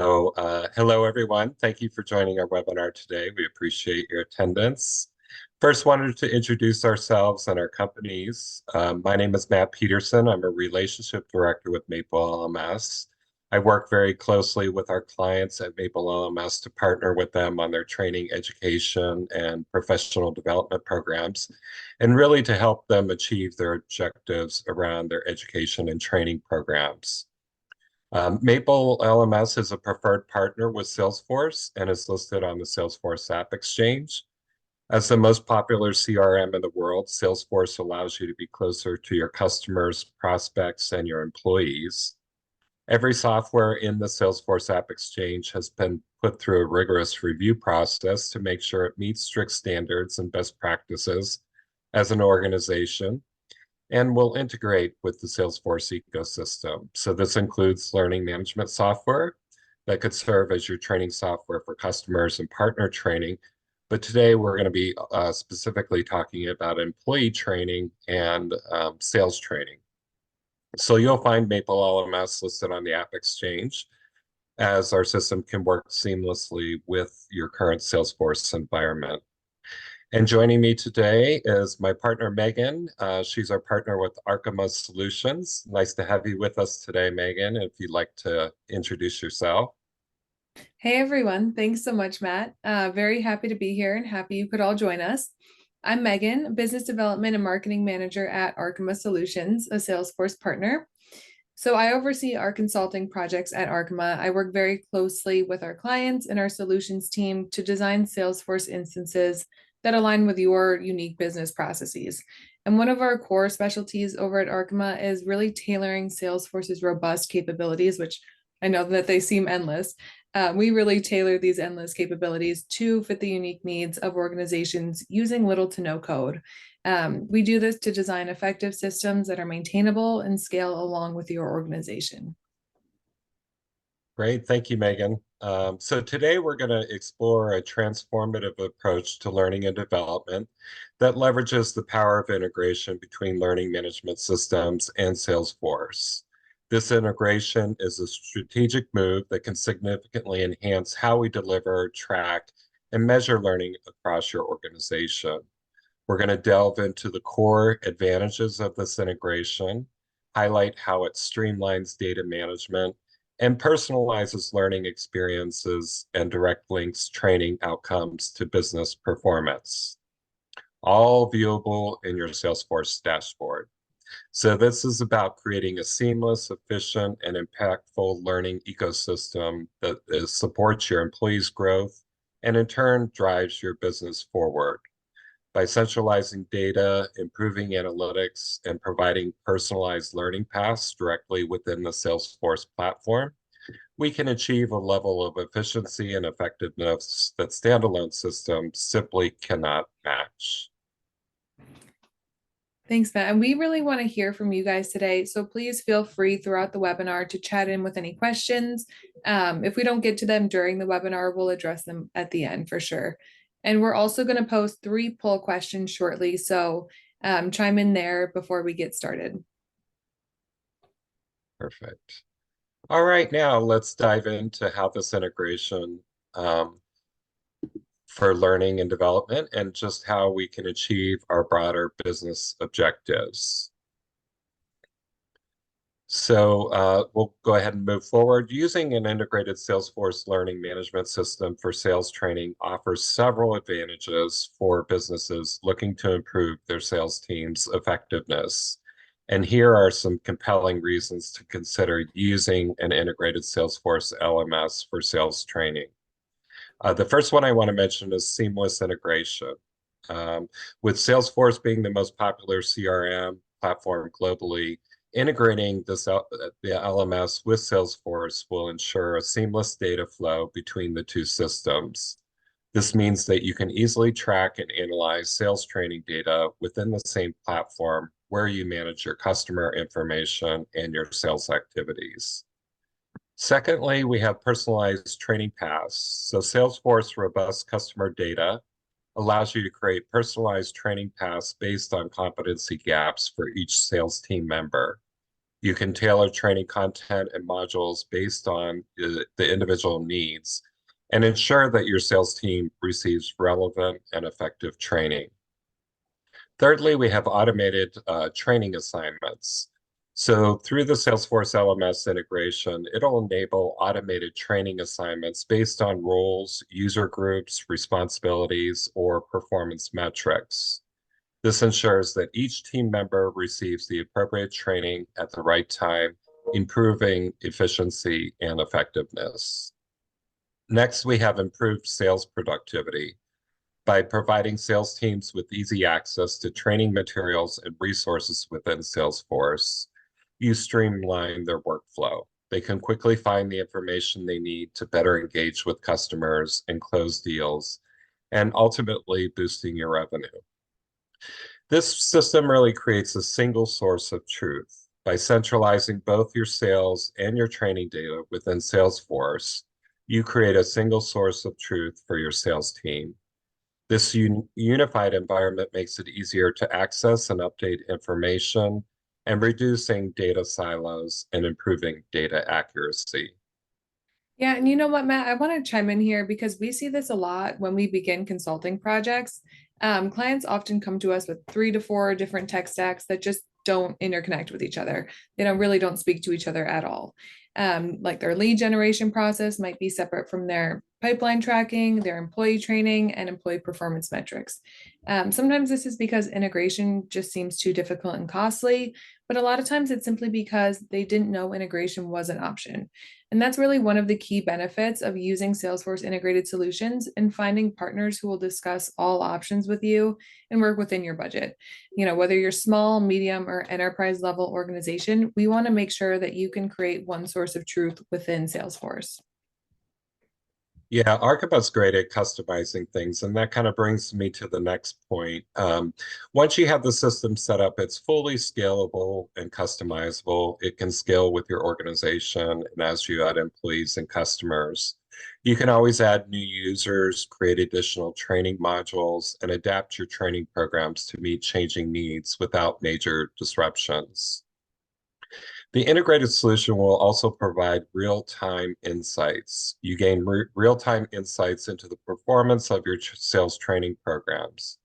Hello, everyone. Thank you for joining our webinar today. We appreciate your attendance. First, wanted to introduce ourselves and our companies. My name is Matt Peterson. I'm a relationship director with MapleLMS. I work very closely with our clients at MapleLMS to partner with them on their training, education, and professional development programs, and really to help them achieve their objectives around their education and training programs. MapleLMS is a preferred partner with Salesforce and is listed on the Salesforce App Exchange. As the most popular CRM in the world, Salesforce allows you to be closer to your customers, prospects, and your employees. Every software in the Salesforce App Exchange has been put through a rigorous review process to make sure it meets strict standards and best practices as an organization, and will integrate with the Salesforce ecosystem. So this includes learning management software that could serve as your training software for customers and partner training. But today we're going to be specifically talking about employee training and sales training. So you'll find MapleLMS listed on the App Exchange, as our system can work seamlessly with your current Salesforce environment. And joining me today is my partner, Megan. She's our partner with Archima Solutions. Nice to have you with us today, Megan, if you'd like to introduce yourself. Hey, everyone. Thanks so much, Matt. Very happy to be here and happy you could all join us. I'm Megan, Business Development and Marketing Manager at Archima Solutions, a Salesforce partner. So I oversee our consulting projects at Archima. I work very closely with our clients and our solutions team to design Salesforce instances that align with your unique business processes. And one of our core specialties over at Archima is really tailoring Salesforce's robust capabilities, which I know that they seem endless. We really tailor these endless capabilities to fit the unique needs of organizations using little to no code. We do this to design effective systems that are maintainable and scale along with your organization. Great, thank you, Megan. So today we're going to explore a transformative approach to learning and development that leverages the power of integration between learning management systems and Salesforce. This integration is a strategic move that can significantly enhance how we deliver, track, and measure learning across your organization. We're going to delve into the core advantages of this integration, highlight how it streamlines data management, and personalizes learning experiences and direct links training outcomes to business performance, all viewable in your Salesforce dashboard. So this is about creating a seamless, efficient, and impactful learning ecosystem that supports your employees' growth and in turn drives your business forward. By centralizing data, improving analytics, and providing personalized learning paths directly within the Salesforce platform, we can achieve a level of efficiency and effectiveness that standalone systems simply cannot match. Thanks, Matt. And we really want to hear from you guys today. So please feel free throughout the webinar to chat in with any questions. If we don't get to them during the webinar, we'll address them at the end for sure. And we're also going to post 3 poll questions shortly. So chime in there before we get started. Perfect. All right, now let's dive into how this integration for learning and development and just how we can achieve our broader business objectives. So we'll go ahead and move forward. Using an integrated Salesforce learning management system for sales training offers several advantages for businesses looking to improve their sales team's effectiveness. And here are some compelling reasons to consider using an integrated Salesforce LMS for sales training. The first one I want to mention is seamless integration. With Salesforce being the most popular CRM platform globally, integrating the LMS with Salesforce will ensure a seamless data flow between the two systems. This means that you can easily track and analyze sales training data within the same platform where you manage your customer information and your sales activities. Secondly, we have personalized training paths. So Salesforce robust customer data allows you to create personalized training paths based on competency gaps for each sales team member. You can tailor training content and modules based on the individual needs and ensure that your sales team receives relevant and effective training. Thirdly, we have automated training assignments. So through the Salesforce LMS integration, it'll enable automated training assignments based on roles, user groups, responsibilities, or performance metrics. This ensures that each team member receives the appropriate training at the right time, improving efficiency and effectiveness. Next, we have improved sales productivity. By providing sales teams with easy access to training materials and resources within Salesforce, you streamline their workflow. They can quickly find the information they need to better engage with customers and close deals, and ultimately boosting your revenue. This system really creates a single source of truth. By centralizing both your sales and your training data within Salesforce, you create a single source of truth for your sales team. This unified environment makes it easier to access and update information and reducing data silos and improving data accuracy. Yeah, and you know what, Matt, I want to chime in here because we see this a lot when we begin consulting projects. Clients often come to us with 3 to 4 different tech stacks that just don't interconnect with each other. They really don't speak to each other at all. Like their lead generation process might be separate from their pipeline tracking, their employee training, and employee performance metrics. Sometimes this is because integration just seems too difficult and costly, but a lot of times it's simply because they didn't know integration was an option. And that's really one of the key benefits of using Salesforce integrated solutions and finding partners who will discuss all options with you and work within your budget. Whether you're small, medium, or enterprise level organization, we want to make sure that you can create one source of truth within Salesforce. Yeah, Archima's great at customizing things, and that kind of brings me to the next point. Once you have the system set up, it's fully scalable and customizable. It can scale with your organization and as you add employees and customers. You can always add new users, create additional training modules, and adapt your training programs to meet changing needs without major disruptions. The integrated solution will also provide real-time insights. You gain real-time insights into the performance of your sales training programs.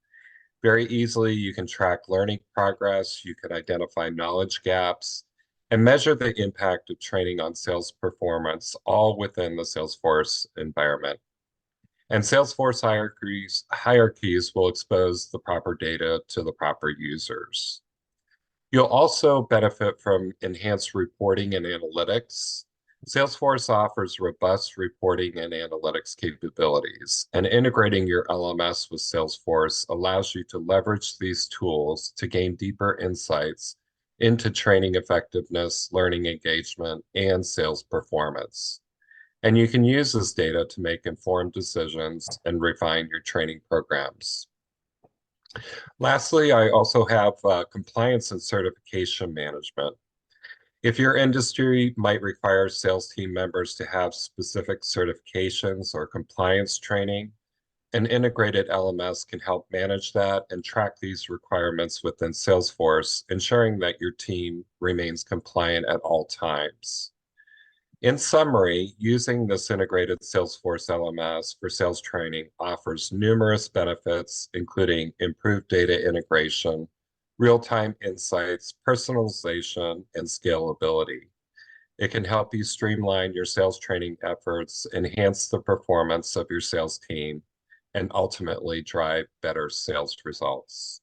Very easily, you can track learning progress, you can identify knowledge gaps, and measure the impact of training on sales performance, all within the Salesforce environment. And Salesforce hierarchies will expose the proper data to the proper users. You'll also benefit from enhanced reporting and analytics. Salesforce offers robust reporting and analytics capabilities, and integrating your LMS with Salesforce allows you to leverage these tools to gain deeper insights into training effectiveness, learning engagement, and sales performance. And you can use this data to make informed decisions and refine your training programs. Lastly, I also have compliance and certification management. If your industry might require sales team members to have specific certifications or compliance training, an integrated LMS can help manage that and track these requirements within Salesforce, ensuring that your team remains compliant at all times. In summary, using this integrated Salesforce LMS for sales training offers numerous benefits, including improved data integration, real-time insights, personalization, and scalability. It can help you streamline your sales training efforts, enhance the performance of your sales team, and ultimately drive better sales results.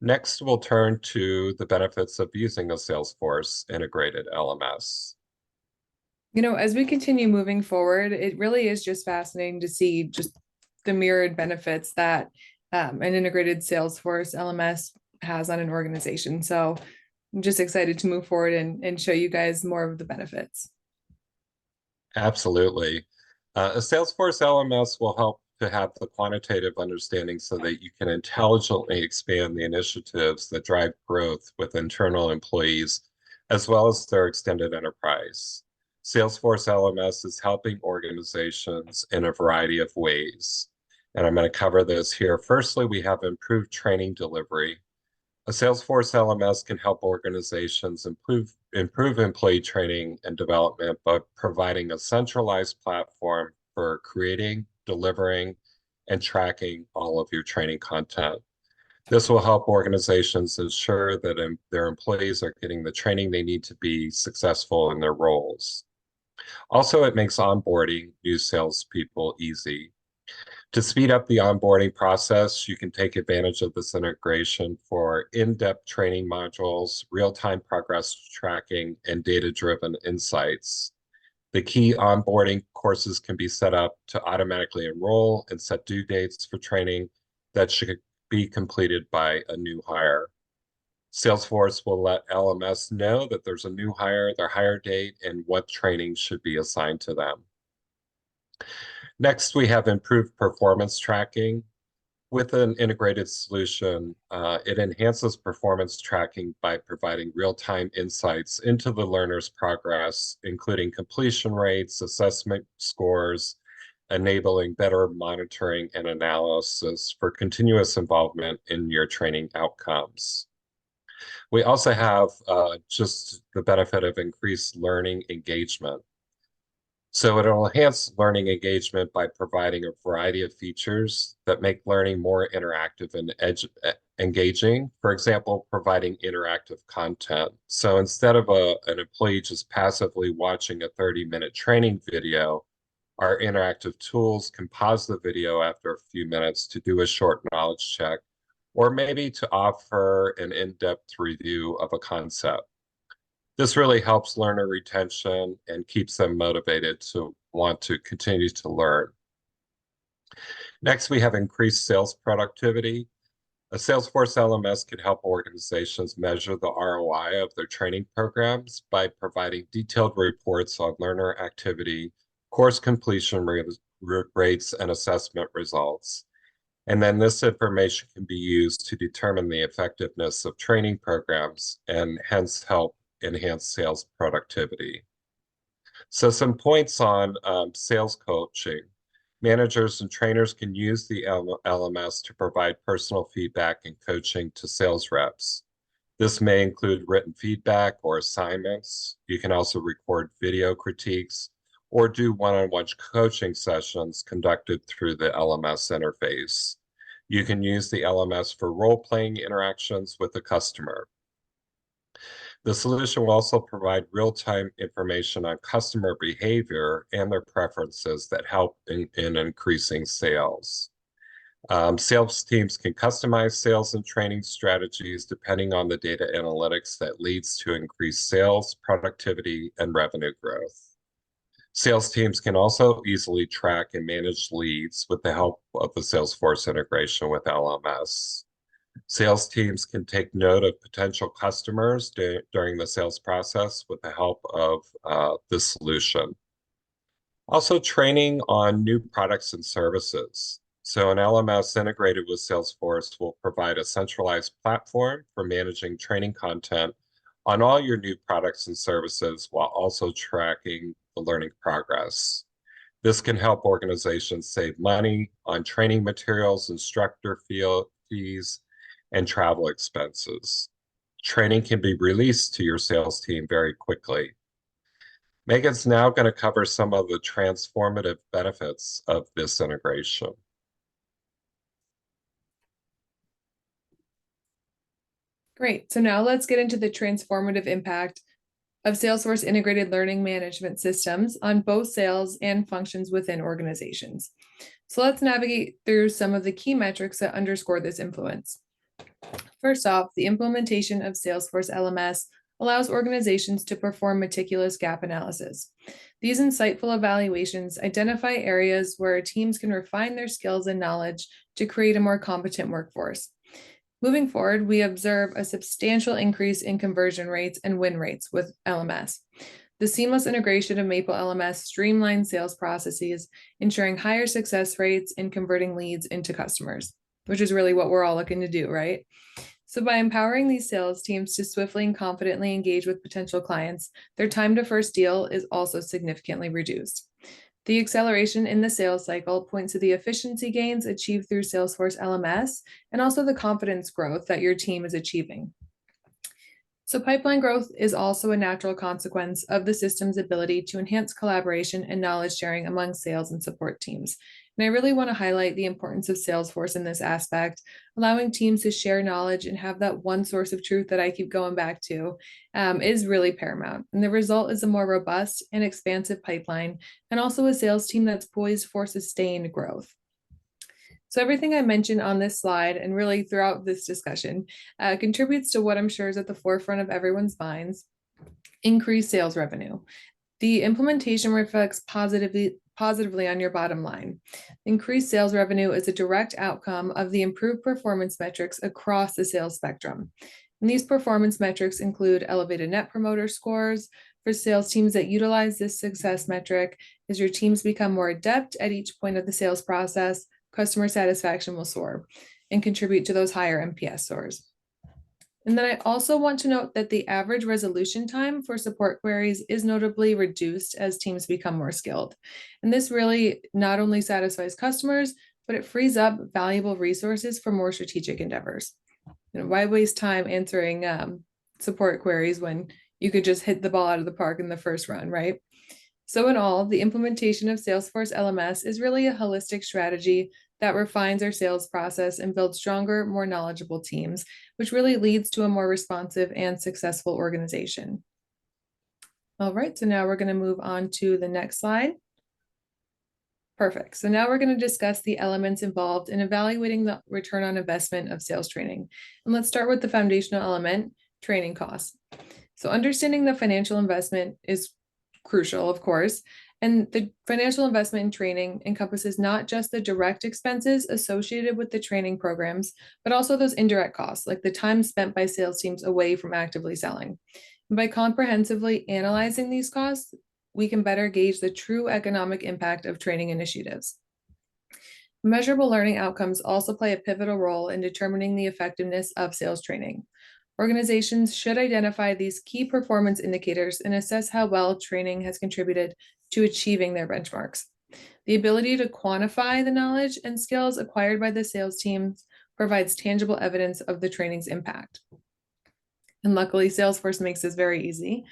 Next, we'll turn to the benefits of using a Salesforce integrated LMS. As we continue moving forward, it really is just fascinating to see just the myriad benefits that an integrated Salesforce LMS has on an organization. So I'm just excited to move forward and show you guys more of the benefits. Absolutely. A Salesforce LMS will help to have the quantitative understanding so that you can intelligently expand the initiatives that drive growth with internal employees, as well as their extended enterprise. Salesforce LMS is helping organizations in a variety of ways, and I'm going to cover this here. Firstly, we have improved training delivery. A Salesforce LMS can help organizations improve employee training and development by providing a centralized platform for creating, delivering, and tracking all of your training content. This will help organizations ensure that their employees are getting the training they need to be successful in their roles. Also, it makes onboarding new salespeople easy. To speed up the onboarding process, you can take advantage of this integration for in-depth training modules, real-time progress tracking, and data-driven insights. The key onboarding courses can be set up to automatically enroll and set due dates for training that should be completed by a new hire. Salesforce will let LMS know that there's a new hire, their hire date, and what training should be assigned to them. Next, we have improved performance tracking. With an integrated solution, it enhances performance tracking by providing real-time insights into the learner's progress, including completion rates, assessment scores, enabling better monitoring and analysis for continuous involvement in your training outcomes. We also have just the benefit of increased learning engagement. So it'll enhance learning engagement by providing a variety of features that make learning more interactive and engaging. For example, providing interactive content. So instead of an employee just passively watching a 30-minute training video, our interactive tools can pause the video after a few minutes to do a short knowledge check, or maybe to offer an in-depth review of a concept. This really helps learner retention and keeps them motivated to want to continue to learn. Next, we have increased sales productivity. A Salesforce LMS can help organizations measure the ROI of their training programs by providing detailed reports on learner activity, course completion rates, and assessment results. And then this information can be used to determine the effectiveness of training programs and hence help enhance sales productivity. So some points on sales coaching. Managers and trainers can use the LMS to provide personal feedback and coaching to sales reps. This may include written feedback or assignments. You can also record video critiques or do one-on-one coaching sessions conducted through the LMS interface. You can use the LMS for role-playing interactions with the customer. The solution will also provide real-time information on customer behavior and their preferences that help in increasing sales. Sales teams can customize sales and training strategies depending on the data analytics that leads to increased sales, productivity, and revenue growth. Sales teams can also easily track and manage leads with the help of the Salesforce integration with LMS. Sales teams can take note of potential customers during the sales process with the help of this solution. Also, training on new products and services. So an LMS integrated with Salesforce will provide a centralized platform for managing training content on all your new products and services while also tracking the learning progress. This can help organizations save money on training materials, instructor fees, and travel expenses. Training can be released to your sales team very quickly. Megan's now going to cover some of the transformative benefits of this integration. Great. So now let's get into the transformative impact of Salesforce integrated learning management systems on both sales and functions within organizations. So let's navigate through some of the key metrics that underscore this influence. First off, the implementation of Salesforce LMS allows organizations to perform meticulous gap analysis. These insightful evaluations identify areas where teams can refine their skills and knowledge to create a more competent workforce. Moving forward, we observe a substantial increase in conversion rates and win rates with LMS. The seamless integration of MapleLMS streamlines sales processes, ensuring higher success rates in converting leads into customers, which is really what we're all looking to do, right? So by empowering these sales teams to swiftly and confidently engage with potential clients, their time to first deal is also significantly reduced. The acceleration in the sales cycle points to the efficiency gains achieved through Salesforce LMS and also the confidence growth that your team is achieving. So pipeline growth is also a natural consequence of the system's ability to enhance collaboration and knowledge sharing among sales and support teams. And I really want to highlight the importance of Salesforce in this aspect, allowing teams to share knowledge and have that one source of truth that I keep going back to is really paramount. And the result is a more robust and expansive pipeline, and also a sales team that's poised for sustained growth. So everything I mentioned on this slide and really throughout this discussion contributes to what I'm sure is at the forefront of everyone's minds: increased sales revenue. The implementation reflects positively on your bottom line. Increased sales revenue is a direct outcome of the improved performance metrics across the sales spectrum. And these performance metrics include elevated net promoter scores. For sales teams that utilize this success metric, as your teams become more adept at each point of the sales process, customer satisfaction will soar and contribute to those higher NPS scores. And then I also want to note that the average resolution time for support queries is notably reduced as teams become more skilled. And this really not only satisfies customers, but it frees up valuable resources for more strategic endeavors. Why waste time answering support queries when you could just hit the ball out of the park in the first run, right? So in all, the implementation of Salesforce LMS is really a holistic strategy that refines our sales process and builds stronger, more knowledgeable teams, which really leads to a more responsive and successful organization. All right, so now we're going to move on to the next slide. Perfect. So now we're going to discuss the elements involved in evaluating the return on investment of sales training. And let's start with the foundational element, training costs. So understanding the financial investment is crucial, of course. And the financial investment in training encompasses not just the direct expenses associated with the training programs, but also those indirect costs, like the time spent by sales teams away from actively selling. And by comprehensively analyzing these costs, we can better gauge the true economic impact of training initiatives. Measurable learning outcomes also play a pivotal role in determining the effectiveness of sales training. Organizations should identify these key performance indicators and assess how well training has contributed to achieving their benchmarks. The ability to quantify the knowledge and skills acquired by the sales teams provides tangible evidence of the training's impact. And luckily, Salesforce makes this very easy.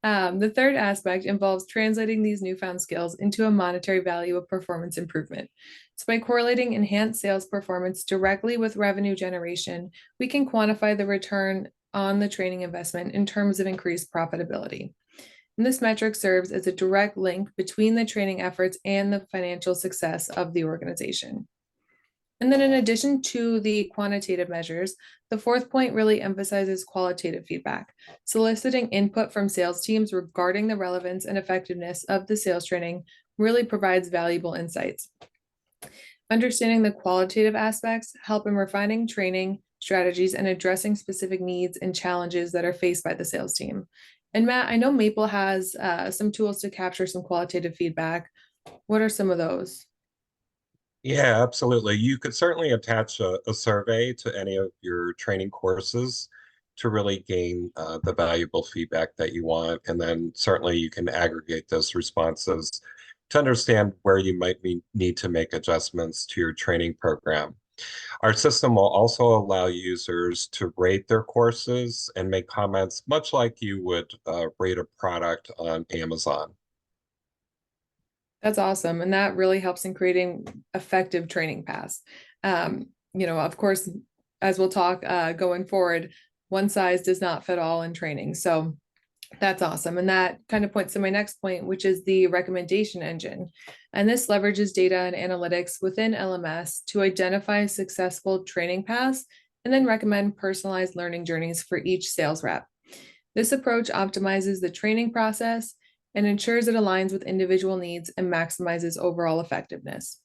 The third aspect involves translating these newfound skills into a monetary value of performance improvement. So by correlating enhanced sales performance directly with revenue generation, we can quantify the return on the training investment in terms of increased profitability. And this metric serves as a direct link between the training efforts and the financial success of the organization. And then in addition to the quantitative measures, the fourth point really emphasizes qualitative feedback, soliciting input from sales teams regarding the relevance and effectiveness of the sales training really provides valuable insights. Understanding the qualitative aspects help in refining training strategies and addressing specific needs and challenges that are faced by the sales team. And Matt, I know Maple has some tools to capture some qualitative feedback. What are some of those? Yeah, absolutely. You could certainly attach a survey to any of your training courses to really gain the valuable feedback that you want. And then certainly you can aggregate those responses to understand where you might need to make adjustments to your training program. Our system will also allow users to rate their courses and make comments much like you would rate a product on Amazon. That's awesome. And that really helps in creating effective training paths. Of course, as we'll talk going forward, one size does not fit all in training. So that's awesome. And that kind of points to my next point, which is the recommendation engine. And this leverages data and analytics within LMS to identify successful training paths and then recommend personalized learning journeys for each sales rep. This approach optimizes the training process and ensures it aligns with individual needs and maximizes overall effectiveness.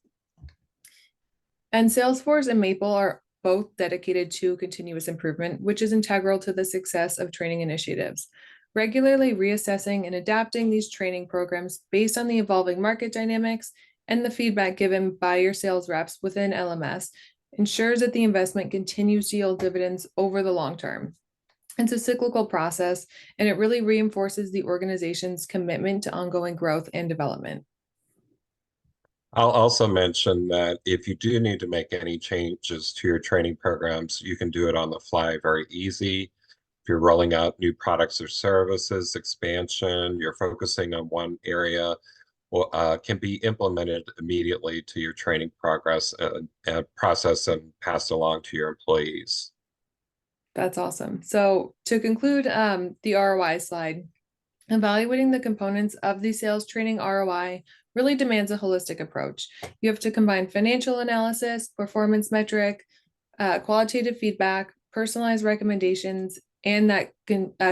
And Salesforce and Maple are both dedicated to continuous improvement, which is integral to the success of training initiatives. Regularly reassessing and adapting these training programs based on the evolving market dynamics and the feedback given by your sales reps within LMS ensures that the investment continues to yield dividends over the long term. It's a cyclical process, and it really reinforces the organization's commitment to ongoing growth and development. I'll also mention that if you do need to make any changes to your training programs, you can do it on the fly, very easy. If you're rolling out new products or services, expansion, you're focusing on one area, can be implemented immediately to your training progress and process and passed along to your employees. That's awesome. So to conclude the ROI slide, evaluating the components of the sales training ROI really demands a holistic approach. You have to combine financial analysis, performance metric, qualitative feedback, personalized recommendations, and that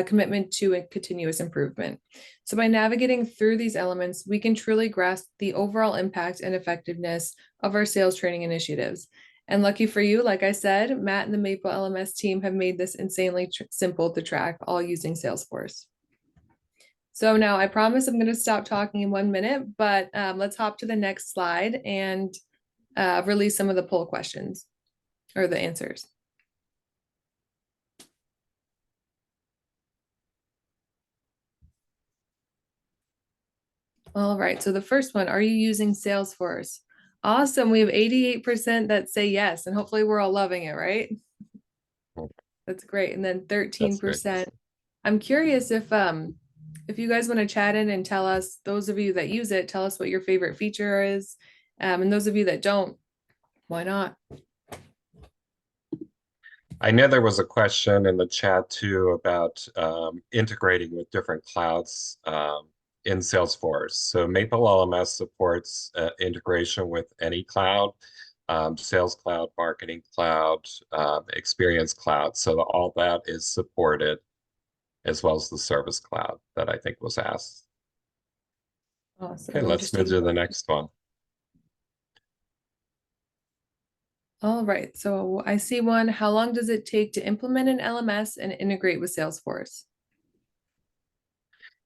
commitment to a continuous improvement. So by navigating through these elements, we can truly grasp the overall impact and effectiveness of our sales training initiatives. And lucky for you, like I said, Matt and the MapleLMS team have made this insanely simple to track, all using Salesforce. So now I promise I'm going to stop talking in 1 minute, but let's hop to the next slide and release some of the poll questions or the answers. All right, so the first one, are you using Salesforce? Awesome, we have 88% that say yes, and hopefully we're all loving it, right? That's great. And then That's great. 13%. I'm curious if you guys want to chat in and tell us, those of you that use it, tell us what your favorite feature is. And those of you that don't, why not? I know there was a question in the chat too about integrating with different clouds in Salesforce. So MapleLMS supports integration with any cloud, Sales Cloud, Marketing Cloud, Experience Cloud. So all that is supported, as well as the Service Cloud that I think was asked. Awesome. Okay, let's move to the next one. All right, so I see one. How long does it take to implement an LMS and integrate with Salesforce?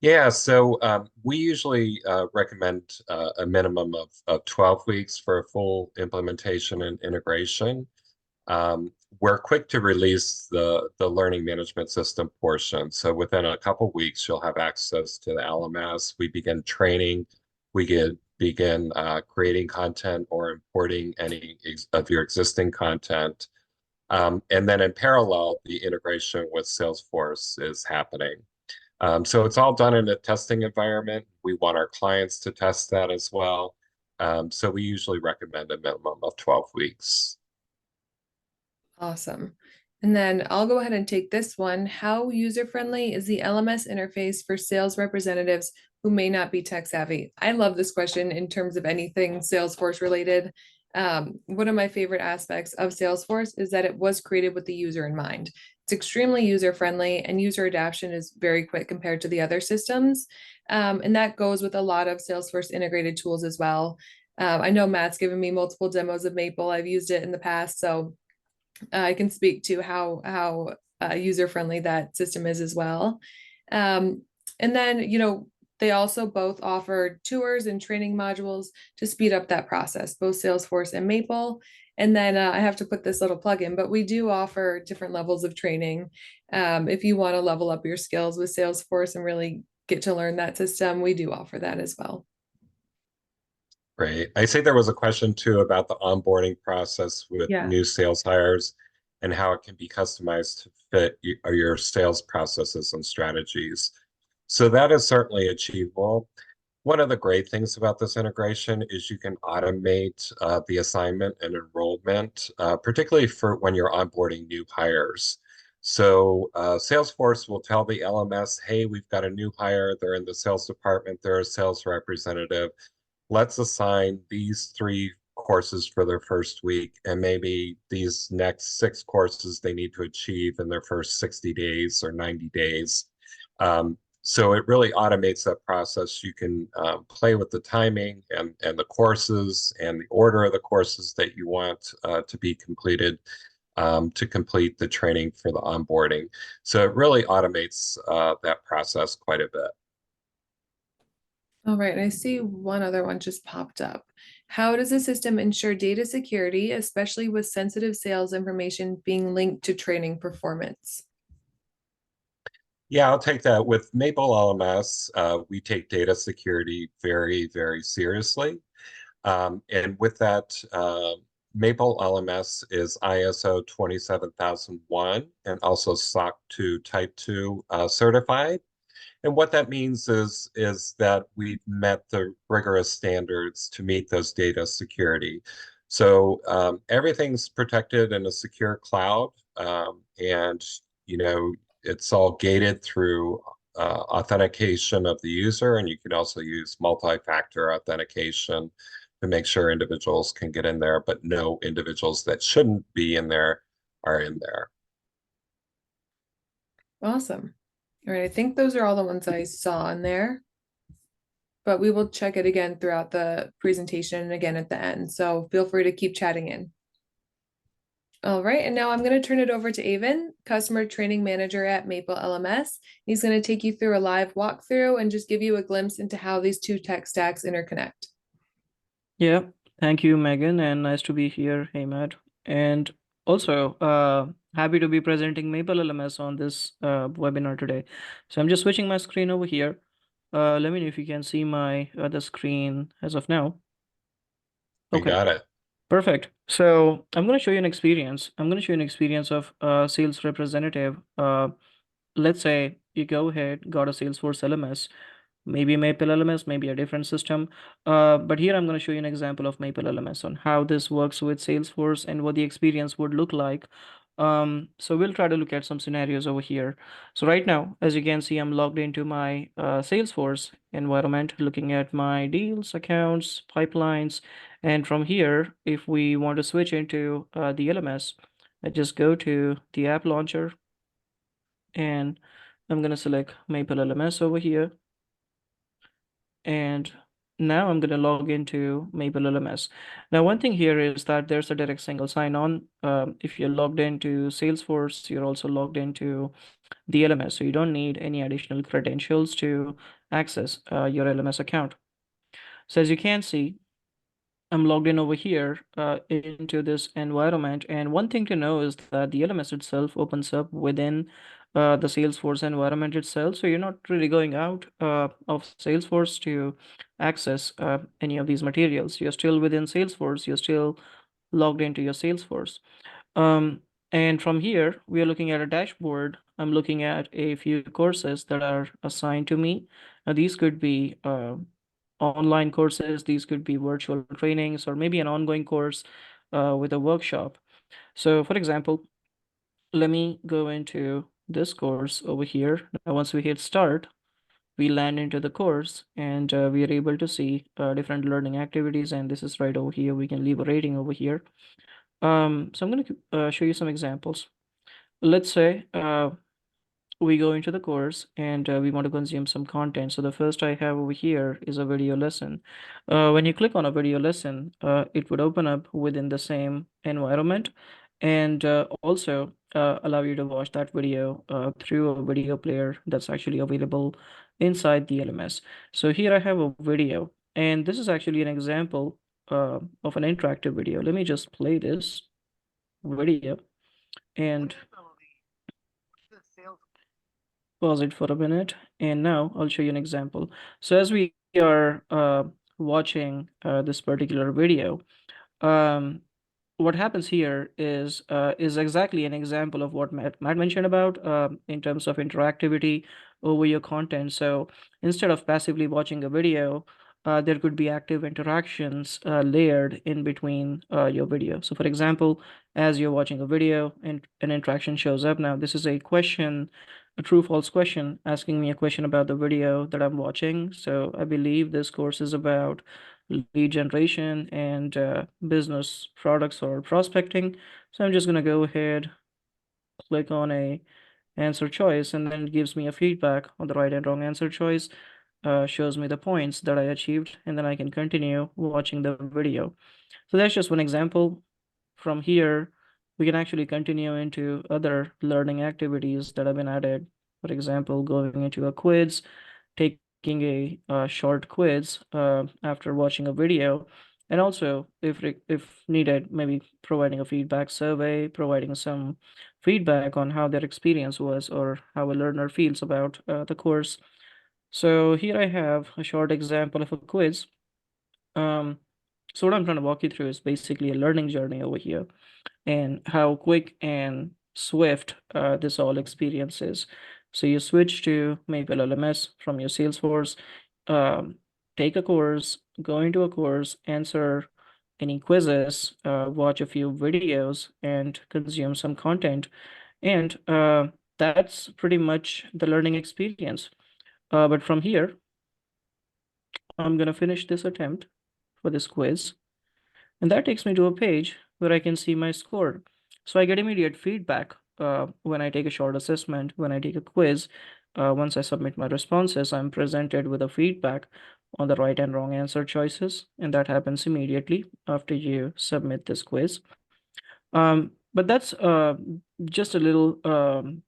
Yeah, so we usually recommend a minimum of 12 weeks for a full implementation and integration. We're quick to release the learning management system portion. So within a couple weeks, you'll have access to the LMS. We begin training. We begin creating content or importing any of your existing content. And then in parallel, the integration with Salesforce is happening. So it's all done in a testing environment. We want our clients to test that as well. So we usually recommend a minimum of 12 weeks. Awesome. And then I'll go ahead and take this one. How user-friendly is the LMS interface for sales representatives who may not be tech savvy? I love this question in terms of anything Salesforce related. One of my favorite aspects of Salesforce is that it was created with the user in mind. It's extremely user-friendly and user adoption is very quick compared to the other systems. And that goes with a lot of Salesforce integrated tools as well. I know Matt's given me multiple demos of Maple. I've used it in the past, so I can speak to how user-friendly that system is as well. And then, they also both offer tours and training modules to speed up that process, both Salesforce and Maple. And then I have to put this little plug in, but we do offer different levels of training. If you want to level up your skills with Salesforce and really get to learn that system, we do offer that as well. Great. I see there was a question too about the onboarding process with new sales hires and how it can be customized to fit your sales processes and strategies. So that is certainly achievable. One of the great things about this integration is you can automate the assignment and enrollment, particularly for when you're onboarding new hires. So Salesforce will tell the LMS, hey, we've got a new hire. They're in the sales department. They're a sales representative. Let's assign these 3 courses for their first week, and maybe these next 6 courses they need to achieve in their first 60 days or 90 days. So it really automates that process. You can play with the timing and the courses and the order of the courses that you want to be completed to complete the training for the onboarding. So it really automates that process quite a bit. All right, I see one other one just popped up. How does the system ensure data security, especially with sensitive sales information being linked to training performance? Yeah, I'll take that. With MapleLMS, we take data security very, very seriously. And with that, MapleLMS is ISO 27001 and also SOC 2 Type 2 certified. And what that means is that we've met the rigorous standards to meet those data security. So everything's protected in a secure cloud, and it's all gated through authentication of the user, and you can also use multi-factor authentication to make sure individuals can get in there, but no individuals that shouldn't be in there are in there. Awesome. All right, I think those are all the ones I saw in there, but we will check it again throughout the presentation and again at the end. So feel free to keep chatting in. All right, and now I'm going to turn it over to Avon, Customer Training Manager at MapleLMS. He's going to take you through a live walkthrough and just give you a glimpse into how these two tech stacks interconnect. Yeah, thank you, Megan, and nice to be here. Hey, Matt. And also, happy to be presenting MapleLMS on this webinar today. So I'm just switching my screen over here. Let me know if you can see my other screen as of now. We Okay. got it. Perfect. So I'm going to show you an experience. I'm going to show you an experience of a sales representative. Let's say you go ahead, got a Salesforce LMS, maybe MapleLMS, maybe a different system. But here I'm going to show you an example of MapleLMS on how this works with Salesforce and what the experience would look like. So we'll try to look at some scenarios over here. So right now, as you can see, I'm logged into my Salesforce environment, looking at my deals, accounts, pipelines. And from here, if we want to switch into the LMS, I just go to the app launcher and I'm going to select MapleLMS over here. And now I'm going to log into MapleLMS. Now, one thing here is that there's a direct single sign-on. If you're logged into Salesforce, you're also logged into the LMS, so you don't need any additional credentials to access your LMS account. So as you can see, I'm logged in over here into this environment. And one thing to know is that the LMS itself opens up within the Salesforce environment itself. So you're not really going out of Salesforce to access any of these materials. You're still within Salesforce. You're still logged into your Salesforce. And from here, we are looking at a dashboard. I'm looking at a few courses that are assigned to me. Now, these could be online courses, these could be virtual trainings, or maybe an ongoing course with a workshop. So for example, let me go into this course over here. Now, once we hit start, we land into the course and we are able to see different learning activities. And this is right over here. We can leave a rating over here. So I'm going to show you some examples. Let's say we go into the course and we want to consume some content. So the first I have over here is a video lesson. When you click on a video lesson, it would open up within the same environment and also allow you to watch that video through a video player that's actually available inside the LMS. So here I have a video, and this is actually an example of an interactive video. Let me just play this video and pause it for a minute, and now I'll show you an example. So as we are watching this particular video, um, what happens here is exactly an example of what Matt mentioned about in terms of interactivity over your content. So instead of passively watching a video, there could be active interactions layered in between your video. So for example, as you're watching a video and an interaction shows up. Now, this is a question, a true false question, asking me a question about the video that I'm watching. So I believe this course is about lead generation and business products or prospecting. So I'm just going to go ahead, click on a answer choice, and then it gives me a feedback on the right and wrong answer choice, shows me the points that I achieved, and then I can continue watching the video. So that's just one example. From here, we can actually continue into other learning activities that have been added. For example, going into a quiz, taking a short quiz after watching a video, and also if needed, maybe providing a feedback survey, providing some feedback on how their experience was or how a learner feels about the course. So here I have a short example of a quiz. So what I'm trying to walk you through is basically a learning journey over here, and how quick and swift this all experience is. So you switch to MapleLMS from your Salesforce, um, take a course, go into a course, answer any quizzes, watch a few videos, and consume some content. And that's pretty much the learning experience. But from here, I'm going to finish this attempt for this quiz. And that takes me to a page where I can see my score. So I get immediate feedback when I take a short assessment, when I take a quiz. Once I submit my responses, I'm presented with a feedback on the right and wrong answer choices. And that happens immediately after you submit this quiz. But that's just a little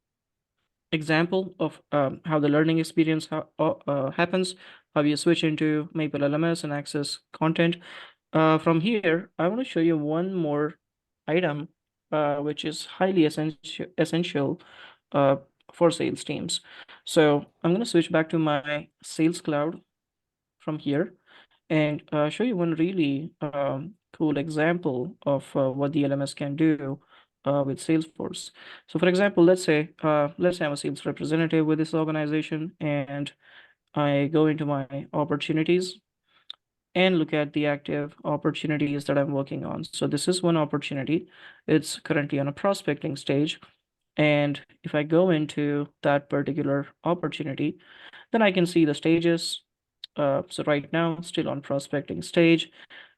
example of how the learning experience happens, how you switch into MapleLMS and access content. From here, I want to show you one more item, which is highly essential uh, for sales teams. So I'm going to switch back to my Sales Cloud from here and show you one really cool example of what the LMS can do with Salesforce. So for example, let's say I'm a sales representative with this organization, and I go into my opportunities and look at the active opportunities that I'm working on. So this is one opportunity. It's currently on a prospecting stage. And if I go into that particular opportunity, then I can see the stages. So right now, still on prospecting stage,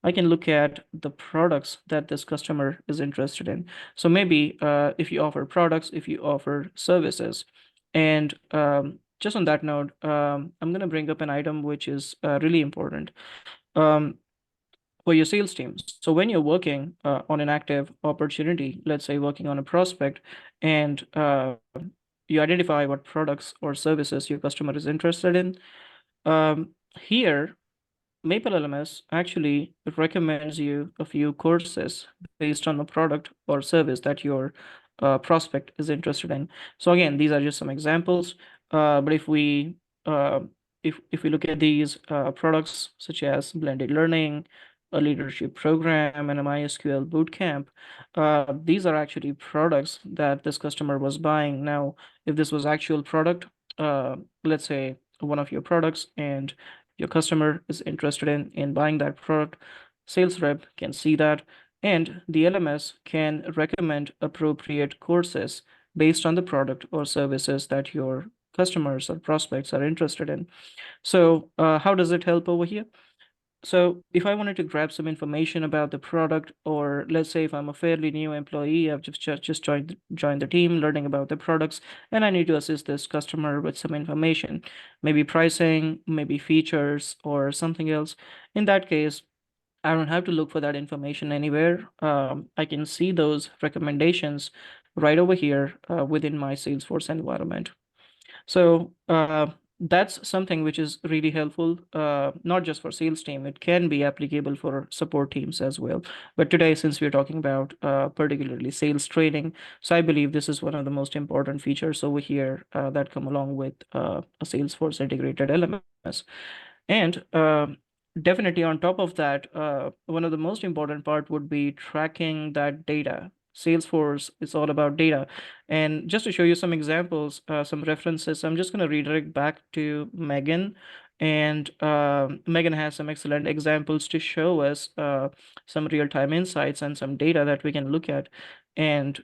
I can look at the products that this customer is interested in. So maybe if you offer products, if you offer services. And just on that note, I'm going to bring up an item which is really important um, for your sales teams. So when you're working on an active opportunity, let's say working on a prospect, and you identify what products or services your customer is interested in, here MapleLMS actually recommends you a few courses based on the product or service that your prospect is interested in. So again, these are just some examples. But uh, if we look at these products such as blended learning, a leadership program, and a MySQL bootcamp, these are actually products that this customer was buying. Now, if this was actual product, let's say one of your products, and your customer is interested in buying that product, sales rep can see that, and the LMS can recommend appropriate courses based on the product or services that your customers or prospects are interested in. So how does it help over here? So if I wanted to grab some information about the product, or let's say if I'm a fairly new employee, I've just joined the team, learning about the products, and I need to assist this customer with some information, maybe pricing, maybe features, or something else. In that case, I don't have to look for that information anywhere. I can see those recommendations right over here within my Salesforce environment. So that's something which is really helpful, not just for sales team. It can be applicable for support teams as well. But today, since we're talking about particularly sales training, so I believe this is one of the most important features over here that come along with a Salesforce-integrated LMS. And definitely on top of that, one of the most important part would be tracking that data. Salesforce is all about data. And just to show you some examples, some references, I'm just going to redirect back to Megan. And Megan has some excellent examples to show us some real-time insights and some data that we can look at, and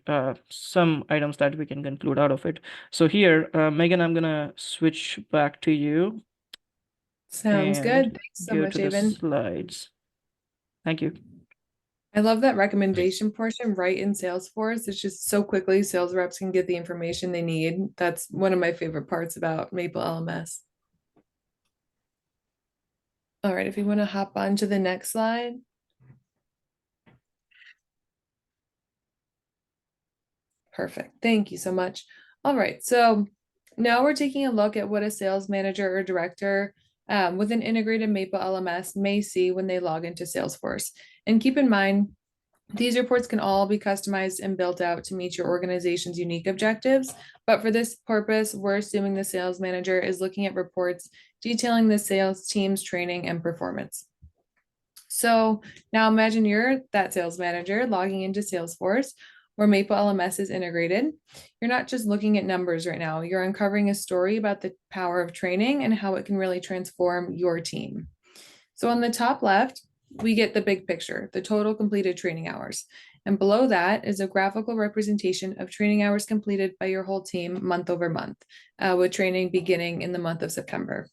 some items that we can conclude out of it. So here, Megan, I'm going to switch back to you Sounds good. and Thanks so go much, to the Avon. slides. Thank you. I love that recommendation portion right in Salesforce. It's just so quickly sales reps can get the information they need. That's one of my favorite parts about MapleLMS. All right, if you want to hop on to the next slide. Perfect. Thank you so much. All right, so now we're taking a look at what a sales manager or director with an integrated MapleLMS may see when they log into Salesforce. And keep in mind, these reports can all be customized and built out to meet your organization's unique objectives. But for this purpose, we're assuming the sales manager is looking at reports detailing the sales team's training and performance. So now imagine you're that sales manager logging into Salesforce where MapleLMS is integrated. You're not just looking at numbers right now, you're uncovering a story about the power of training and how it can really transform your team. So on the top left, we get the big picture, the total completed training hours. And below that is a graphical representation of training hours completed by your whole team month over month, with training beginning in the month of September.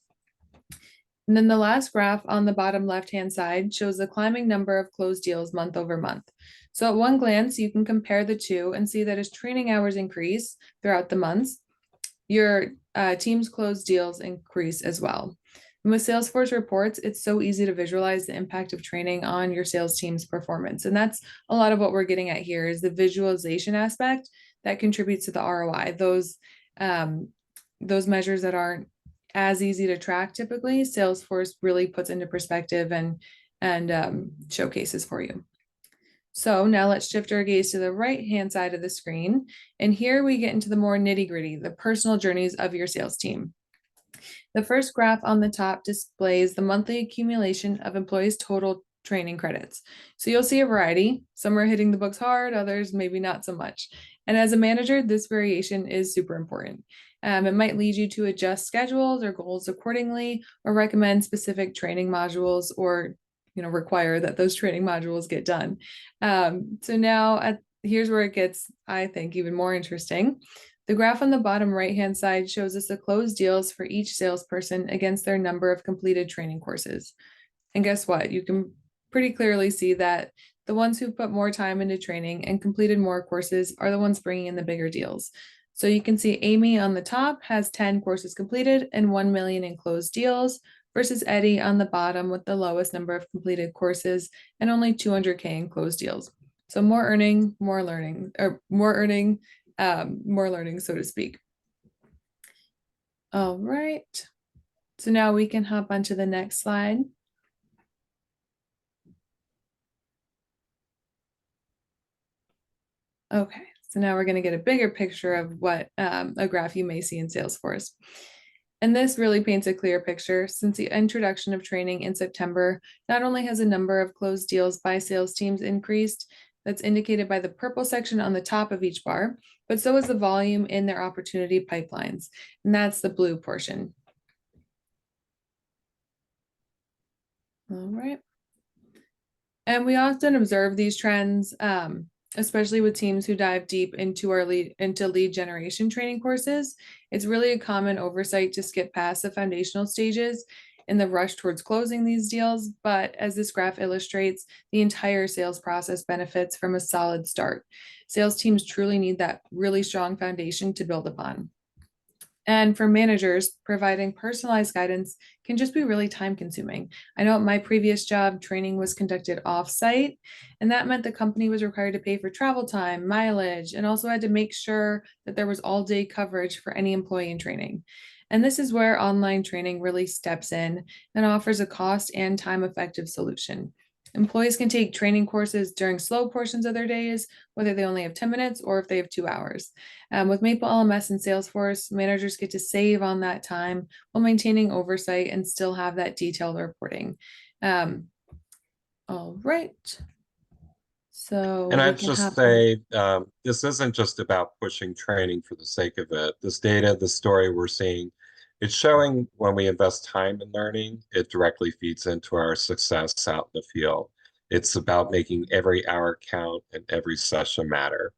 And then the last graph on the bottom left-hand side shows the climbing number of closed deals month over month. So at one glance, you can compare the two and see that as training hours increase throughout the months, your team's closed deals increase as well. And with Salesforce reports, it's so easy to visualize the impact of training on your sales team's performance. And that's a lot of what we're getting at here is the visualization aspect that contributes to the ROI. Those measures that aren't as easy to track typically, Salesforce really puts into perspective and showcases for you. So now let's shift our gaze to the right-hand side of the screen. And here we get into the more nitty-gritty, the personal journeys of your sales team. The first graph on the top displays the monthly accumulation of employees' total training credits. So you'll see a variety. Some are hitting the books hard, others maybe not so much. And as a manager, this variation is super important. It might lead you to adjust schedules or goals accordingly, or recommend specific training modules, or require that those training modules get done. So now here's where it gets, I think, even more interesting. The graph on the bottom right-hand side shows us the closed deals for each salesperson against their number of completed training courses. And guess what? You can pretty clearly see that the ones who put more time into training and completed more courses are the ones bringing in the bigger deals. So you can see Amy on the top has 10 courses completed and 1 million in closed deals, versus Eddie on the bottom with the lowest number of completed courses and only 200K in closed deals. So more earning, more learning, or more earning, more learning, so to speak. All right. So now we can hop onto the next slide. Okay, so now we're going to get a bigger picture of what a graph you may see in Salesforce. And this really paints a clear picture. Since the introduction of training in September, not only has the number of closed deals by sales teams increased, that's indicated by the purple section on the top of each bar, but so is the volume in their opportunity pipelines, and that's the blue portion. All right. And we often observe these trends, especially with teams who dive deep into lead generation training courses. It's really a common oversight to skip past the foundational stages in the rush towards closing these deals. But as this graph illustrates, the entire sales process benefits from a solid start. Sales teams truly need that really strong foundation to build upon. And for managers, providing personalized guidance can just be really time consuming. I know at my previous job, training was conducted off-site, and that meant the company was required to pay for travel time, mileage, and also had to make sure that there was all-day coverage for any employee in training. And this is where online training really steps in and offers a cost and time-effective solution. Employees can take training courses during slow portions of their days, whether they only have 10 minutes or if they have 2 hours. With MapleLMS and Salesforce, managers get to save on that time while maintaining oversight and still have that detailed reporting. All right. So And I'd just say this isn't just about pushing training for the sake of it. This data, the story we're seeing, it's showing when we invest time in learning, it directly feeds into our success out in the field. It's about making every hour count and every session matter.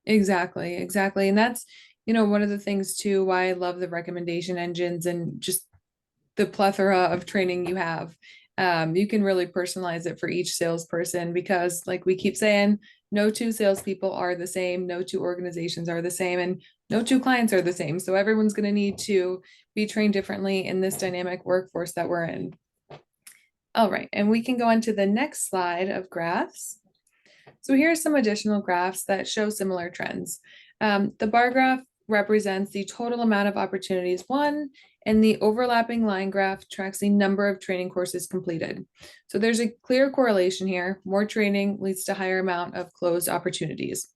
Exactly. And that's, one of the things too, why I love the recommendation engines and just the plethora of training you have. You can really personalize it for each salesperson because, like we keep saying, no two salespeople are the same, no two organizations are the same, and no two clients are the same. So everyone's going to need to be trained differently in this dynamic workforce that we're in. All right, and we can go on to the next slide of graphs. So here are some additional graphs that show similar trends. The bar graph represents the total amount of opportunities won, and the overlapping line graph tracks the number of training courses completed. So there's a clear correlation here. More training leads to higher amount of closed opportunities.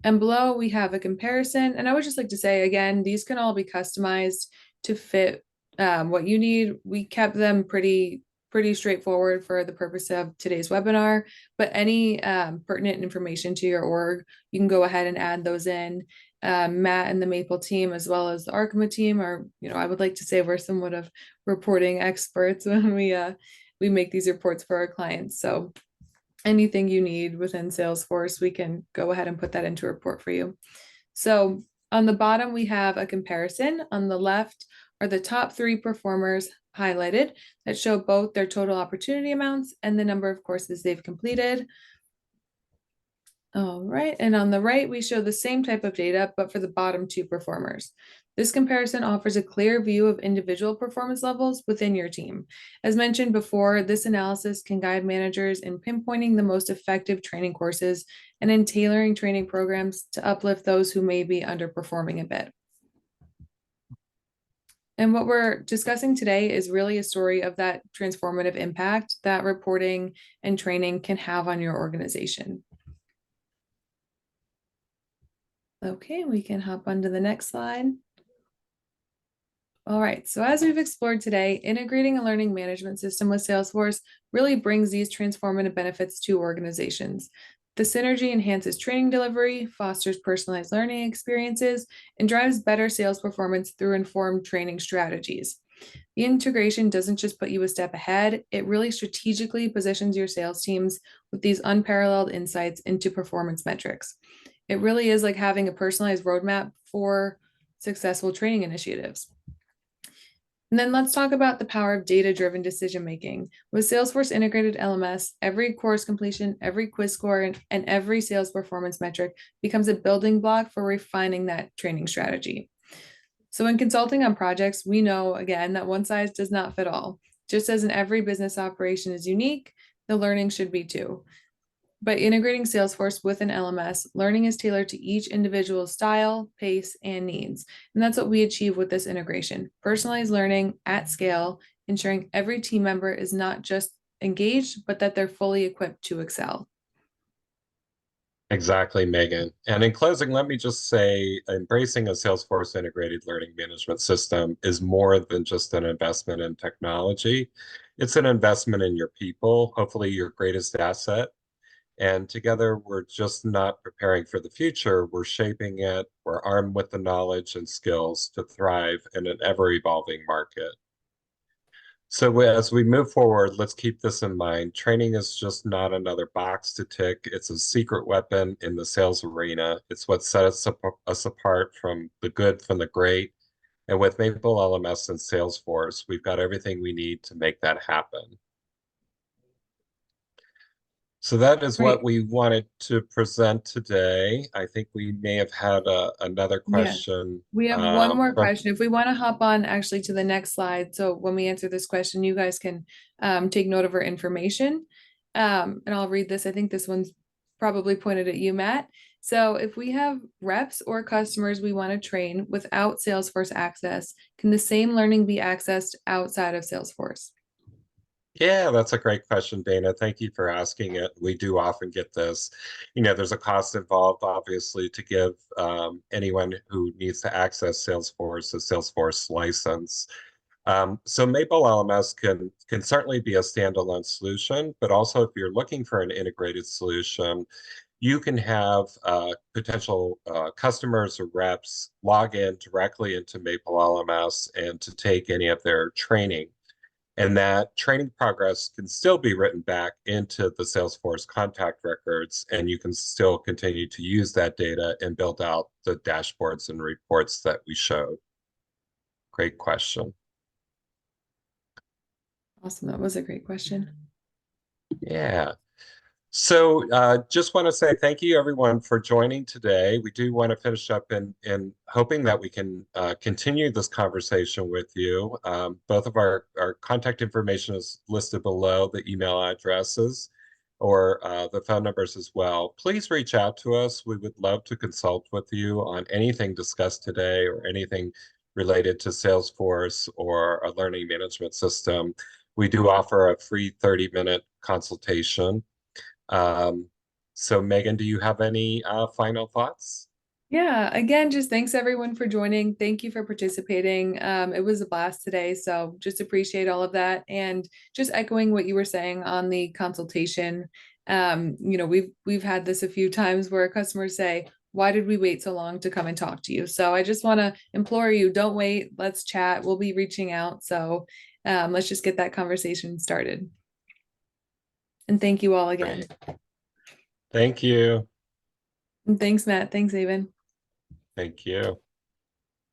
And below we have a comparison. And I would just like to say, again, these can all be customized to fit what you need. We kept them pretty straightforward for the purpose of today's webinar, but any pertinent information to your org, you can go ahead and add those in. Matt and the Maple team, as well as the Archima team, are, I would like to say we're somewhat of reporting experts when we make these reports for our clients. So anything you need within Salesforce, we can go ahead and put that into a report for you. So on the bottom, we have a comparison. On the left are the top 3 performers highlighted that show both their total opportunity amounts and the number of courses they've completed. All right, and on the right, we show the same type of data, but for the bottom 2 performers. This comparison offers a clear view of individual performance levels within your team. As mentioned before, this analysis can guide managers in pinpointing the most effective training courses and in tailoring training programs to uplift those who may be underperforming a bit. And what we're discussing today is really a story of that transformative impact that reporting and training can have on your organization. Okay, we can hop on to the next slide. All right, so as we've explored today, integrating a learning management system with Salesforce really brings these transformative benefits to organizations. The synergy enhances training delivery, fosters personalized learning experiences, and drives better sales performance through informed training strategies. The integration doesn't just put you a step ahead, it really strategically positions your sales teams with these unparalleled insights into performance metrics. It really is like having a personalized roadmap for successful training initiatives. And then let's talk about the power of data-driven decision-making. With Salesforce-integrated LMS, every course completion, every quiz score, and every sales performance metric becomes a building block for refining that training strategy. So in consulting on projects, we know, again, that one size does not fit all. Just as in every business operation is unique, the learning should be too. By integrating Salesforce with an LMS, learning is tailored to each individual's style, pace, and needs. And that's what we achieve with this integration. Personalized learning at scale, ensuring every team member is not just engaged, but that they're fully equipped to excel. Exactly, Megan. And in closing, let me just say, embracing a Salesforce integrated learning management system is more than just an investment in technology. It's an investment in your people, hopefully your greatest asset. And together, we're just not preparing for the future, we're shaping it, we're armed with the knowledge and skills to thrive in an ever-evolving market. So as we move forward, let's keep this in mind. Training is just not another box to tick. It's a secret weapon in the sales arena. It's what sets us apart from the good from the great. And with MapleLMS and Salesforce, we've got everything we need to make that happen. So that is what we wanted to present today. I think we may have had another question. We have one more question. If we want to hop on actually to the next slide. So when we answer this question, you guys can take note of our information. And I'll read this. I think this one's probably pointed at you, Matt. So if we have reps or customers we want to train without Salesforce access, can the same learning be accessed outside of Salesforce? Yeah, that's a great question, Dana. Thank you for asking it. We do often get this. There's a cost involved, obviously, to give anyone who needs to access Salesforce a Salesforce license. So MapleLMS can certainly be a standalone solution, but also if you're looking for an integrated solution, you can have potential customers or reps log in directly into MapleLMS and to take any of their training. And that training progress can still be written back into the Salesforce contact records, and you can still continue to use that data and build out the dashboards and reports that we showed. Great question. Awesome. That was a great question. Yeah. So just want to say thank you, everyone, for joining today. We do want to finish up in hoping that we can continue this conversation with you. Both of our contact information is listed below, the email addresses or the phone numbers as well. Please reach out to us. We would love to consult with you on anything discussed today or anything related to Salesforce or a learning management system. We do offer a free 30-minute consultation. So Megan, do you have any final thoughts? Yeah, again, just thanks everyone for joining. Thank you for participating. It was a blast today, so just appreciate all of that. And just echoing what you were saying on the consultation, we've had this a few times where customers say, "Why did we wait so long to come and talk to you?" So I just want to implore you, don't wait. Let's chat. We'll be reaching out. So let's just get that conversation started. And thank you all again. Great. Thank you. And thanks, Matt. Thanks, Avon. Thank you.